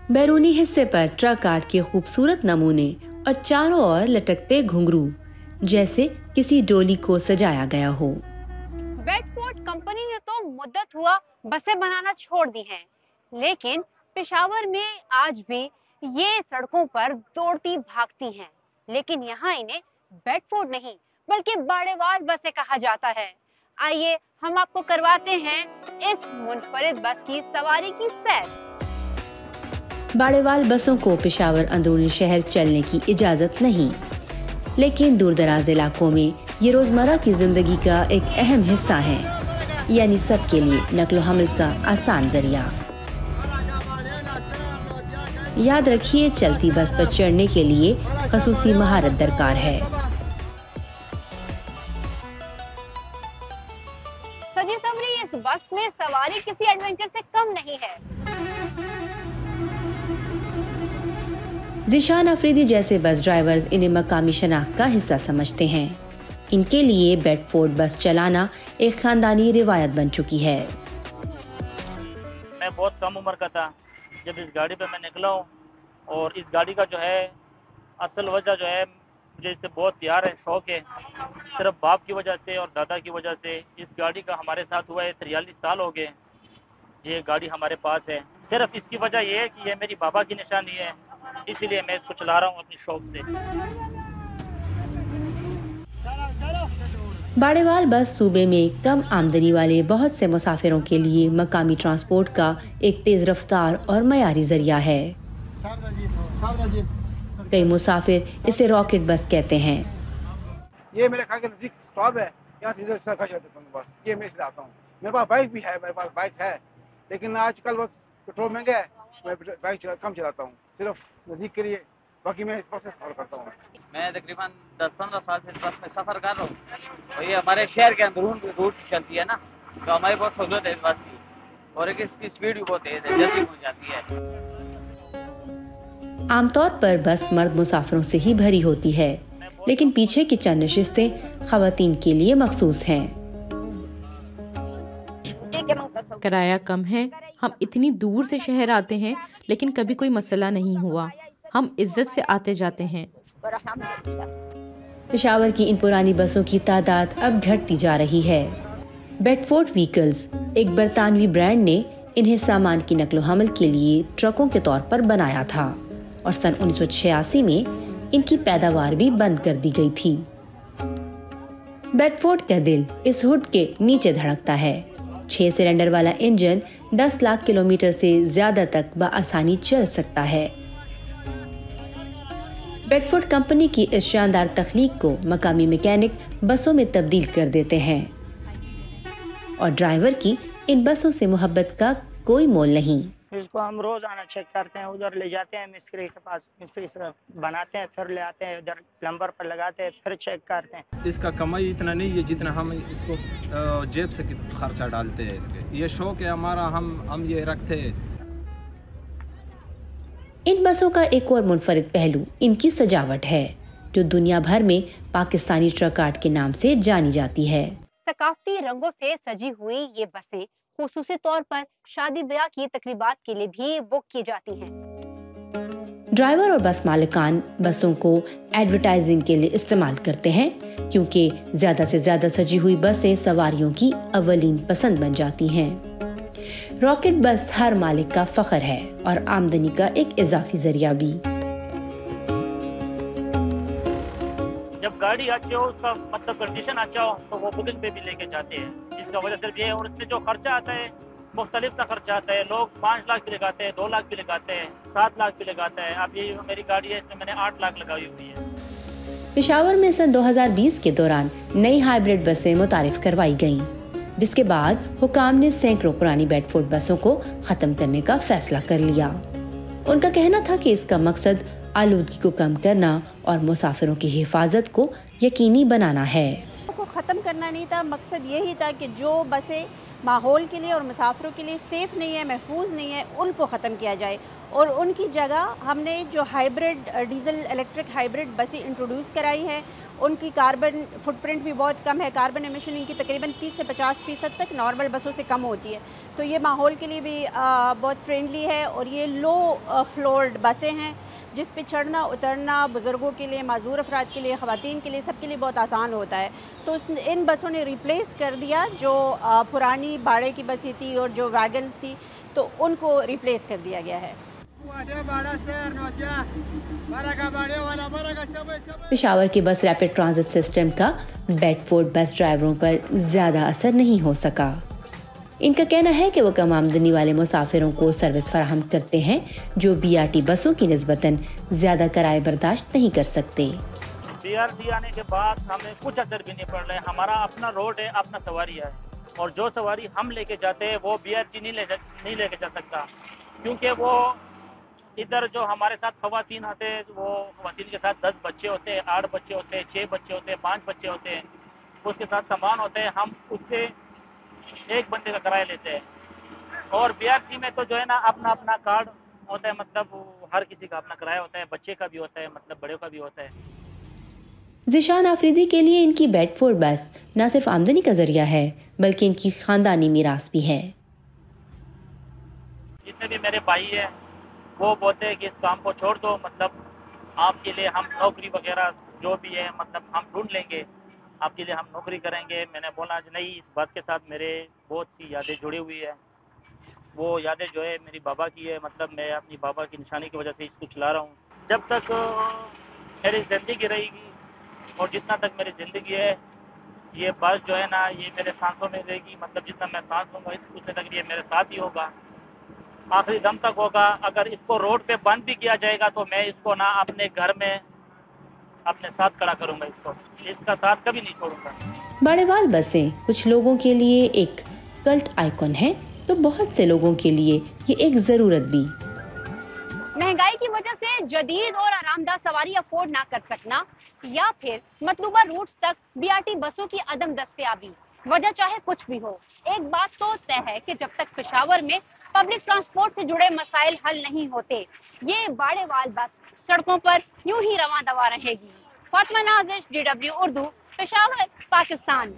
बैरूनी हिस्से पर ट्रक आर्ट के खूबसूरत नमूने और चारों ओर लटकते घुंघरू जैसे किसी डोली को सजाया गया हो। बेडफोर्ड कंपनी ने तो मुद्दत हुआ बसें बनाना छोड़ दी हैं, लेकिन पेशावर में आज भी ये सड़कों पर दौड़ती भागती हैं। लेकिन यहाँ इन्हें बेडफोर्ड नहीं बल्कि बाड़ेवाल बसें कहा जाता है। आइए हम आपको करवाते हैं इस मुनफरिद बस की सवारी की सैर। बाड़ेवाल बसों को पेशावर अंदरूनी शहर चलने की इजाजत नहीं, लेकिन दूरदराज इलाकों में ये रोजमर्रा की जिंदगी का एक अहम हिस्सा है, यानी सबके लिए नक्लो हमल का आसान जरिया। याद रखिए, चलती बस पर चढ़ने के लिए खसूसी महारत दरकार है। सजी सबरी इस बस में सवारी किसी एडवेंचर से कम नहीं है। जिशान अफरीदी जैसे बस ड्राइवर्स इन्हें मकामी शनाख्त का हिस्सा समझते हैं। इनके लिए बेडफोर्ड बस चलाना एक खानदानी रिवायत बन चुकी है। मैं बहुत कम उम्र का था जब इस गाड़ी पे मैं निकला हूँ, और इस गाड़ी का जो है असल वजह जो है, मुझे इससे बहुत प्यार है, शौक़ है। सिर्फ बाप की वजह से और दादा की वजह से इस गाड़ी का हमारे साथ हुआ है। 43 साल हो गए ये गाड़ी हमारे पास है। सिर्फ इसकी वजह यह है कि ये मेरी बाबा की निशानी है, इसीलिए मैं इसको चला रहा हूँ अपनी शौक से। बाड़ेवाल बस सूबे में कम आमदनी वाले बहुत से मुसाफिरों के लिए मकामी ट्रांसपोर्ट का एक तेज रफ्तार और मयारी जरिया है। कई मुसाफिर इसे रॉकेट बस कहते हैं। ये मेरे घर के नजदीक स्टॉप है, यहाँ से इधर जाता हूँ बस। ये मैं इसलिए आता हूँ। मेरे पास बाइक भी है, मेरे पास बाइक है, लेकिन आजकल बस पेट्रोल महंगा है, मैं बाइक कम चलाता हूँ, सिर्फ नजदीक के लिए। बाकी मैं इस बस से सफर करता हूँ। मैं तकरीबन 10-15 साल से इस बस में सफर कर रहा हूँ। ये हमारे शहर के अंदरून रूट चलती है ना, तो हमारी बहुत सहूलत है इस बस की, और एक इसकी स्पीड भी बहुत तेज है, जल्दी पहुँच जाती है। आमतौर पर बस मर्द मुसाफिरों से ही भरी होती है, लेकिन पीछे की चंद नशिस्तें खवातीन के लिए मखसूस हैं। किराया कम है, हम इतनी दूर से शहर आते हैं, लेकिन कभी कोई मसला नहीं हुआ। हम इज्जत से आते जाते हैं। पेशावर की इन पुरानी बसों की तादाद अब घटती जा रही है। बेडफोर्ड व्हीकल्स, एक बरतानवी ब्रांड ने इन्हें सामान की नकलो हमल के लिए ट्रकों के तौर पर बनाया था, और सन 1986 में इनकी पैदावार भी बंद कर दी गई थी। बेडफोर्ड का दिल इस हुड के नीचे धड़कता है। 6 सिलेंडर वाला इंजन 10 लाख किलोमीटर से ज्यादा तक बआसानी चल सकता है। बेडफोर्ड कंपनी की इस शानदार तख्लीक को मकामी मैकेनिक बसों में तब्दील कर देते हैं, और ड्राइवर की इन बसों से मोहब्बत का कोई मोल नहीं। इसको हम रोजाना चेक करते हैं, उधर ले जाते हैं मिस्त्री के पास, मिस्त्री से बनाते हैं, फिर ले आते हैं, उधर प्लम्बर पर लगाते हैं, फिर चेक करते हैं। इसका कमाई इतना नहीं है जितना हम इसको जेब से खर्चा डालते हैं। इसके ये शौक है हमारा, हम ये रखते हैं। इन बसों का एक और मुनफरिद पहलू इनकी सजावट है, जो दुनिया भर में पाकिस्तानी ट्रक आर्ट के नाम से जानी जाती है। सकाफती रंगों से सजी हुई ये बसें खुसूसी तौर पर शादी ब्याह की तकरीबात के लिए भी बुक की जाती हैं। ड्राइवर और बस मालिकान बसों को एडवर्टाइजिंग के लिए इस्तेमाल करते हैं, क्योंकि ज्यादा से ज्यादा सजी हुई बसें सवारियों की अवलीन पसंद बन जाती हैं। रॉकेट बस हर मालिक का फख्र है और आमदनी का एक इजाफी जरिया भी। जब गाड़ी अच्छी हो, उसका मतलब कंडीशन अच्छा हो, तो वो बुकिंग पे भी लेके जाते हैं। इसका वजह सिर्फ ये है, और इसमें जो खर्चा आता है मुख्तलिफ सा खर्चा आता है। लोग 5 लाख भी लगाते हैं, 2 लाख भी लगाते हैं, 7 लाख भी लगाते हैं। अब ये मेरी गाड़ी है, इसमें मैंने 8 लाख लगाई हुई है। पेशावर में सन 2020 के दौरान नई हाइब्रिड बसें मुतारिफ करवाई गयीं, जिसके बाद हुकाम ने सैकड़ों पुरानी बेडफोर्ड बसों को खत्म करने का फैसला कर लिया। उनका कहना था कि इसका मकसद आलूदगी को कम करना और मुसाफिरों की हिफाजत को यकीनी बनाना है। को ख़त्म करना नहीं था, मकसद यही था कि जो बसें माहौल के लिए और मुसाफिरों के लिए सेफ़ नहीं है, महफूज नहीं है, उनको ख़त्म किया जाए और उनकी जगह हमने जो हाइब्रिड डीजल इलेक्ट्रिक हाइब्रिड बसें इंट्रोड्यूस कराई है, उनकी कार्बन फुटप्रिंट भी बहुत कम है। कार्बन एमिशन इनकी तकरीबन 30 से 50% तक नॉर्मल बसों से कम होती है, तो ये माहौल के लिए भी बहुत फ्रेंडली है। और ये लो फ्लोर्ड बसें हैं जिस पे चढ़ना उतरना बुज़ुर्गों के लिए, माजूर अफराद के लिए, ख़वातीन के लिए, सबके लिए बहुत आसान होता है। तो इन बसों ने रिप्लेस कर दिया जो पुरानी भाड़े की बसें थी और जो वैगन्स थी, तो उनको रिप्लेस कर दिया गया है। पेशावर के बस रैपिड ट्रांजिट सिस्टम का बेडफोर्ड बस ड्राइवरों पर ज़्यादा असर नहीं हो सका। इनका कहना है कि वो कम आमदनी वाले मुसाफिरों को सर्विस फराहम करते हैं जो BRT बसों की निस्बतन ज़्यादा किराए बर्दाश्त नहीं कर सकते। BRT आने के बाद हमें कुछ असर भी नहीं पड़ रहा है। हमारा अपना रोड है, अपना सवारी है, और जो सवारी हम लेके जाते हैं वो BRT नहीं लेके जा सकता, क्योंकि वो इधर जो हमारे साथ खवातीन आते हैं, वो खवातीन के साथ 10 बच्चे होते हैं, 8 बच्चे होते हैं, 6 बच्चे होते हैं, 5 बच्चे होते हैं, उसके साथ सामान होते हैं, हम उससे एक बंदे का किराया लेते हैं। और BRT में तो जो है ना अपना अपना कार्ड होता है, मतलब हर किसी का अपना किराया होता है, बच्चे का भी होता है, मतलब बड़े का भी होता है। ज़िशान आफरीदी के लिए इनकी बेडफोर्ड बस न सिर्फ आमदनी का जरिया है बल्कि इनकी खानदानी मीरास भी है। जितने भी मेरे भाई हैं वो बोलते हैं कि इस काम को छोड़ दो, मतलब आपके लिए हम नौकरी वगैरह जो भी है मतलब हम ढूंढ लेंगे, आपके लिए हम नौकरी करेंगे। मैंने बोला नहीं, इस बात के साथ मेरे बहुत सी यादें जुड़ी हुई है। वो यादें जो है मेरी बाबा की है, मतलब मैं अपनी बाबा की निशानी की वजह से इसको चला रहा हूँ। जब तक मेरी ज़िंदगी रहेगी और जितना तक मेरी ज़िंदगी है, ये बस जो है ना ये मेरे सांसों में रहेगी, मतलब जितना मैं सांस लूँगा उतने तक ये मेरे साथ ही होगा, आखिरी दम तक होगा। अगर इसको रोड पे बंद भी किया जाएगा तो मैं इसको ना अपने घर में अपने साथ खड़ा करूँगा, इसका साथ कभी नहीं छोड़ूंगा। बाड़ेवाल बसें कुछ लोगों के लिए एक कल्ट आइकॉन है, तो बहुत से लोगों के लिए ये एक ज़रूरत भी। महंगाई की वजह से जदीद और आरामदाह सवारी अफोर्ड ना कर सकना या फिर मतलूबा रूट्स तक BRT बसों की अदम दस्तयाबी, वजह चाहे कुछ भी हो, एक बात तो तय है कि जब तक पेशावर में पब्लिक ट्रांसपोर्ट से जुड़े मसाइल हल नहीं होते, ये बाड़ेवाल बस सड़कों पर यूं ही रवां दवा रहेगी। फातिमा नाजिश, DW उर्दू, पेशावर, पाकिस्तान।